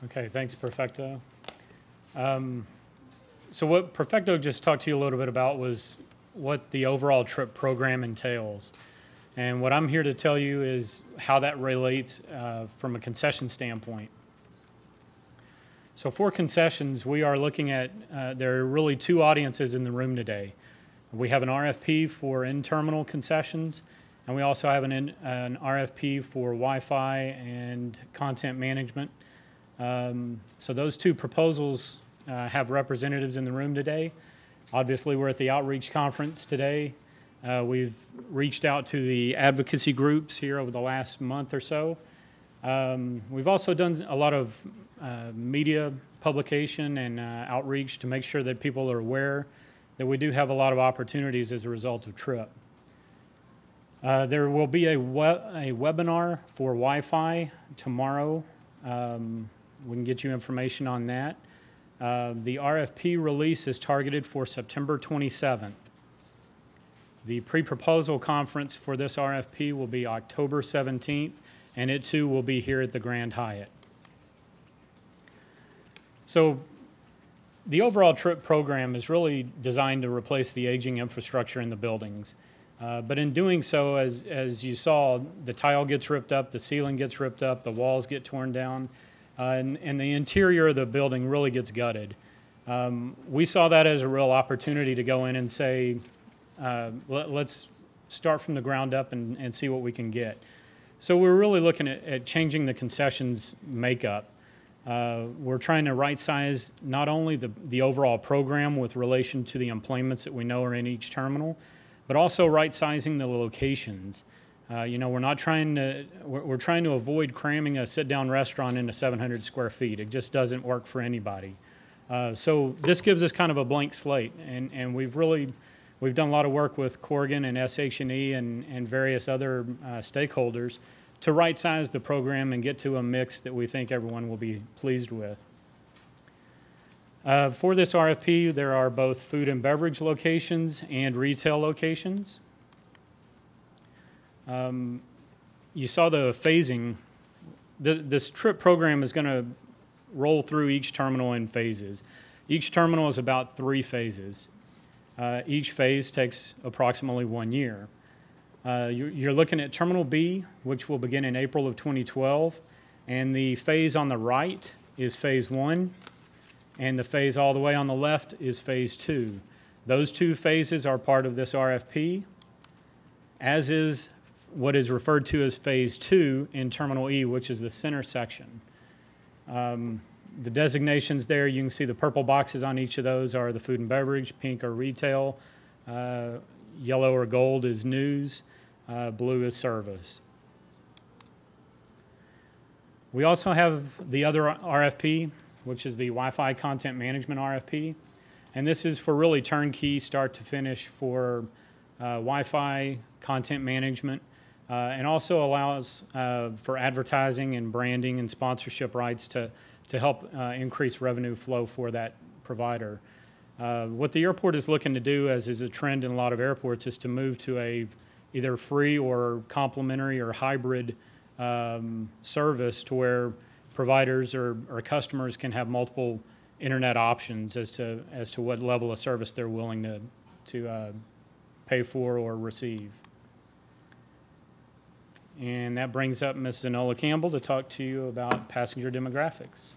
Okay, thanks, Perfecto. So what Perfecto just talked to you a little bit about was what the overall trip program entails. And what I'm here to tell you is how that relates from a concession standpoint. So for concessions, we are looking at, there are really two audiences in the room today. We have an RFP for in-terminal concessions, and we also have an RFP for Wi-Fi and content management. So those two proposals have representatives in the room today. Obviously, we're at the outreach conference today. We've reached out to the advocacy groups here over the last month or so. We've also done a lot of media publication and outreach to make sure that people are aware that we do have a lot of opportunities as a result of TRIP. There will be a webinar for Wi-Fi tomorrow. We can get you information on that. The RFP release is targeted for September 27th. The pre-proposal conference for this RFP will be October 17th, and it too will be here at the Grand Hyatt. So the overall TRIP program is really designed to replace the aging infrastructure in the buildings. But in doing so, as you saw, the tile gets ripped up, the ceiling gets ripped up, the walls get torn down, and the interior of the building really gets gutted. We saw that as a real opportunity to go in and say, let's start from the ground up and see what we can get. So we're really looking at changing the concessions makeup. We're trying to right-size not only the overall program with relation to the employments that we know are in each terminal, but also right-sizing the locations. We're trying to avoid cramming a sit-down restaurant into 700 square feet. It just doesn't work for anybody. So this gives us kind of a blank slate, and we've done a lot of work with Corrigan and SH&E and various other stakeholders to right-size the program and get to a mix that we think everyone will be pleased with. For this RFP, there are both food and beverage locations and retail locations. You saw the phasing. This TRIP program is going to roll through each terminal in phases. Each terminal is about 3 phases. Each phase takes approximately 1 year. You're looking at Terminal B, which will begin in April of 2012, and the phase on the right is Phase 1, and the phase all the way on the left is Phase 2. Those 2 phases are part of this RFP, as is what is referred to as Phase 2 in Terminal E, which is the center section. The designations there, you can see the purple boxes on each of those are the food and beverage, pink are retail, yellow or gold is news, blue is service. We also have the other RFP, which is the Wi-Fi content management RFP, and this is for really turnkey start to finish for Wi-Fi content management, and also allows for advertising and branding and sponsorship rights to help increase revenue flow for that provider. What the airport is looking to do, as is a trend in a lot of airports, is to move to a either free or complimentary or hybrid service to where providers or customers can have multiple internet options as to what level of service they're willing to pay for or receive. And that brings up Ms. Zanola Campbell to talk to you about passenger demographics.